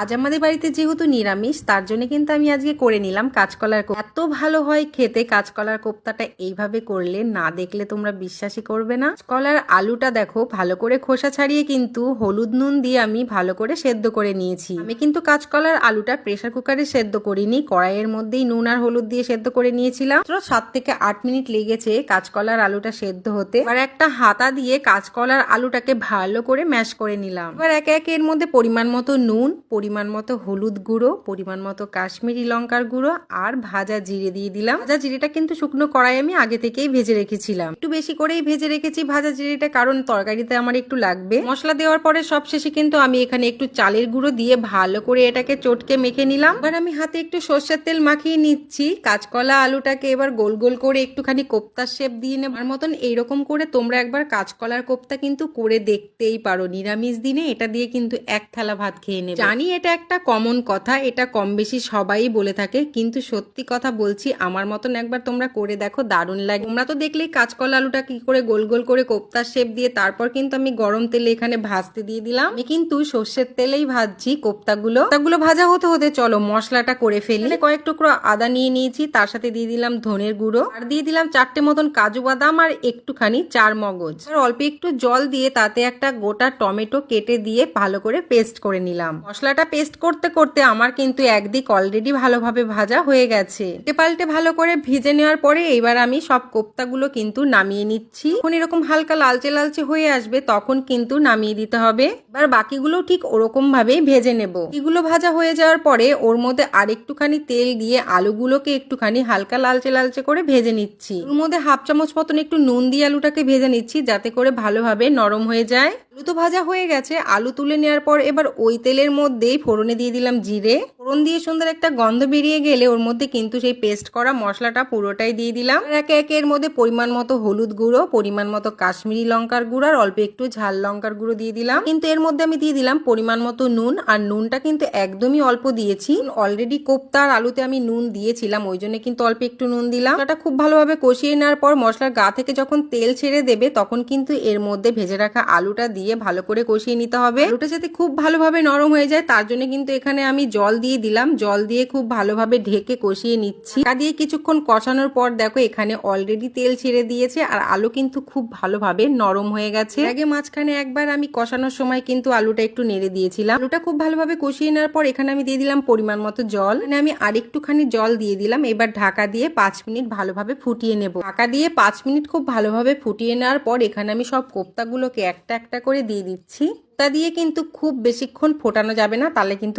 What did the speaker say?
আজ আমাদের বাড়িতে যেহেতু নিরামিষ, তার জন্য কিন্তু আমি আজকে করে নিলাম কাঁচকলার কোপ্তা। এত ভালো হয় খেতে কাঁচকলার কোপ্তাটা, এইভাবে করলে না দেখলে তোমরা বিশ্বাসই করবে না। কাঁচকলার আলুটা দেখো ভালো করে খোসা ছাড়িয়ে কিন্তু হলুদ নুন দিয়ে আমি ভালো করে সেদ্ধ করে নিয়েছি। আমি কিন্তু কাঁচকলার আলুটা প্রেসার কুকারে সেদ্ধ করিনি, কড়াইয়ের মধ্যেই নুন আর হলুদ দিয়ে সেদ্ধ করে নিয়েছিলাম। 7 থেকে 8 মিনিট লেগেছে কাঁচকলার আলুটা সেদ্ধ হতে। এবার একটা হাতা দিয়ে কাঁচকলার আলুটাকে ভালো করে ম্যাশ করে নিলাম। এবার একে একে এর মধ্যে পরিমাণ মতো নুন, পরিমাণ মতো হলুদ গুঁড়ো, পরিমাণ মতো কাশ্মীরি লঙ্কার গুঁড়ো আর ভাজা জিরে দিয়ে দিলাম। ভাজা জিরেটা কিন্তু শুকনো কড়াই আমি আগে থেকেই ভেজে রেখেছিলাম, একটু বেশি করেই ভেজে রেখেছি ভাজা জিরেটা, কারণ তরকারিতে আমার একটু লাগবে। মশলা দেওয়ার পরে সবশেষে কিন্তু আমি এখানে একটু চালের গুঁড়ো দিয়ে ভালো করে এটাকে চটকে মেখে নিলাম। এবার আমি হাতে একটু সর্ষের তেল মাখিয়ে নিচ্ছি। কাঁচকলা আলুটাকে এবার গোল গোল করে একটুখানি কোপ্তার শেপ দিয়ে নেবার মতন এইরকম করে তোমরা একবার কাঁচকলার কোপ্তা কিন্তু করে দেখতেই পারো। নিরামিষ দিনে এটা দিয়ে কিন্তু এক থালা ভাত খেয়ে নেবে। জানি এটা একটা কমন কথা, এটা কম বেশি সবাই বলে থাকে, কিন্তু সত্যি কথা বলছি আমার মতন একবার তোমরা করে দেখো, দারুণ লাগে। তোমরা তো দেখলেই কাঁচকলা আলুটা কি করে গোল গোল করে কোপ্তার শেপ দিয়ে তারপর কিন্তু আমি গরম তেলে এখানে ভাজতে দিয়ে দিলাম। আমি কিন্তু সর্ষের তেলেই ভাজছি কোপ্তাগুলো। ভাজা হতে হতে চলো মশলাটা করে ফেলি। কয়েক টুকরো আদা নিয়ে নিয়েছি, তার সাথে দিয়ে দিলাম ধনের গুঁড়ো আর দিয়ে দিলাম 4টে মতন কাজু বাদাম আর একটুখানি চার মগজ। আর অল্প একটু জল দিয়ে তাতে একটা গোটা টমেটো কেটে দিয়ে ভালো করে পেস্ট করে নিলাম। মশলাটা পেস্ট করতে করতে আমার কিন্তু একদিক অলরেডি ভালোভাবে ভাজা হয়ে গেছে। পাল্টে ভালো করে ভেজে নেওয়ার পরে এবার আমি সব কোপ্তাগুলো কিন্তু নামিয়ে নিচ্ছি। যখন এরকম হালকা লালচে লালচে হয়ে আসবে তখন কিন্তু নামিয়ে দিতে হবে। এবার বাকিগুলো ঠিক ওরকম ভাবেই ভেজে নেব। এগুলো ভাজা হয়ে যাওয়ার পরে ওর মধ্যে আরেকটুখানি তেল দিয়ে আলুগুলোকে একটুখানি হালকা লালচে লালচে করে ভেজে নিচ্ছি। ওর মধ্যে হাফ চামচ মতন একটু নুন দিয়ে আলুটাকে ভেজে নিচ্ছি, যাতে করে ভালোভাবে নরম হয়ে যায়। আলু তো ভাজা হয়ে গেছে, আলু তুলে নেওয়ার পর এবার ওই তেলের মধ্যেই ফোড়নে দিয়ে দিলাম জিরে। ফোড়ন দিয়ে সুন্দর একটা গন্ধ বেরিয়ে গেলে ওর মধ্যে কিন্তু সেই পেস্ট করা মশলাটা পুরোটাই দিয়ে দিলাম। একে একে এর মধ্যে পরিমাণ মতো হলুদ গুঁড়ো, পরিমাণ মতো কাশ্মীরি লঙ্কার গুঁড়ো আর অল্প একটু ঝাল লঙ্কার গুঁড়ো দিয়ে দিলাম। কিন্তু এর মধ্যে আমি দিয়ে দিলাম পরিমাণ মতো নুন, আর নুনটা কিন্তু একদমই অল্প দিয়েছি। অলরেডি কোপ্তা আর আলুতে আমি নুন দিয়েছিলাম, ওই জন্য কিন্তু অল্প একটু নুন দিলাম। এটা খুব ভালোভাবে কষিয়ে নেওয়ার পর মশলার গা থেকে যখন তেল ছেড়ে দেবে তখন কিন্তু এর মধ্যে ভেজে রাখা আলুটা দিয়ে ভালো করে কষিয়ে নিতে হবে। আলুটা যাতে খুব ভালোভাবে নরম হয়ে যায় তার জন্য কিন্তু এখানে আমি জল দিয়ে দিলাম। জল দিয়ে খুব ভালোভাবে ঢেকে কষিয়ে নিচ্ছি। ঢাকা দিয়ে কিছুক্ষণ কষানোর পর দেখো এখানে অলরেডি তেল ছেড়ে দিয়েছে আর আলু কিন্তু খুব ভালোভাবে নরম হয়ে গেছে। আগে মাঝখানে একবার আমি কষানোর সময় কিন্তু আলুটা একটু নেড়ে দিয়েছিলাম। আলুটা খুব ভালোভাবে কষিয়ে নেওয়ার পর এখানে আমি দিয়ে দিলাম পরিমাণ মতো জল। আমি আরেকটুখানি জল দিয়ে দিলাম। এবার ঢাকা দিয়ে 5 মিনিট ভালোভাবে ফুটিয়ে নেব। ঢাকা দিয়ে 5 মিনিট খুব ভালোভাবে ফুটিয়ে নেওয়ার পর এখানে আমি সব কোপ্তাগুলোকে একটা একটা করে দিয়ে দিচ্ছি। তা দিয়ে কিন্তু খুব বেশিক্ষণ ফোটানো যাবে না, তাহলে কিন্তু